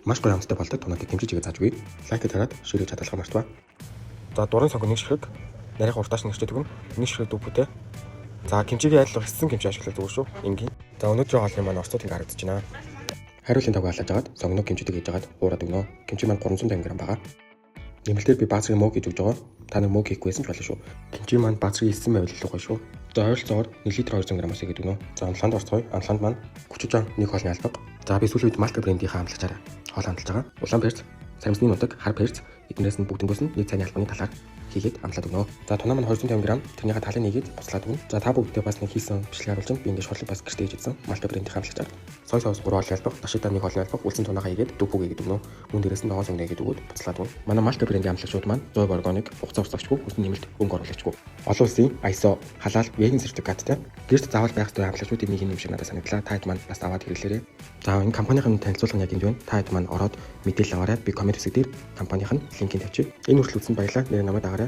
Маш гоё амттай болдог тунуудыг дэмжиж игээ зааж өгье. Лайк дараад ширээ чадалгаа мартава. За дурын сонгоо нэг ширхэг нарийн уртааш нэгчтэй түгэн нэг ширхэг дүүпүтэй. За кимчигийн айллах хэссэн кимчи ашиглах зүгээр шүү. Ингийн. За өнөөдрийн хоолны маань орцууд ингэ харагдаж байна. Хариулын тавг хаалж агаад сонгоно кимчидэг хийж агаад уураад өгнө. Кимчи маань 350 г байгаа. Нэмэлтээр би баазрын мөг гэж өгж байгаа. Та нар мөг хийхгүй байсан ч болно шүү. Кимчи маань баазрын хэлсэн байвал илүү гоё шүү. За ойролцоогоор 1 литр 200 г-аас игээд өгнө. За амлаанд орцгоё. Амлаанд маань гүчжан нэг хоолны албаг. За би сүүлийн үед Малта брендийнхаа амлагчаар хоол хандалж байгаа. Улаан перц, сарамсны нутаг, хар перц, эднээс нь бүгднгөөс нь нэг цайны албаны талаар хийгээд амлаад өгнө. За тунаа маань 250 г, тэрнийхээ талын нэгээд буцлаад өгнө. За та бүгдээ бас нэг хийсэн бичлэг харуулж би ингээд шорлог бас гэртээ хийж идсэн. Малта брендийнхаа амлагчаар сой соус 3 хоолны албаг, дашита нэг хоолны албаг, үлсэн тунаагаа хийгээд дүүпүг хийгээд өгнө. Мөн дээрээс нь ногоон сонгоо хийгээд өгөөд буцлаад өгнө. Манай Малта брендийн амлагчууд маань 100% органик, хугацаа урсгалчгүй, хүнсний нэмэлт өнгө оруулагчгүй. Олон улсын ISO халаал веган сертификаттай. Гэрт заавал байх ёстой амлагчуудын нэг юм шиг надад санагдлаа. Та хэд маань бас аваад хэрэглээрэй. За энэ компанийн танилцуулга нь яг энд байна. Та хэд маань ороод мэдээлэл аваарай. Би коммент хэсэг дээр компанийн линкийг тавьчих. Энэ хүртэл үзсэнд баярлалаа. Нэр намайг дагаарай.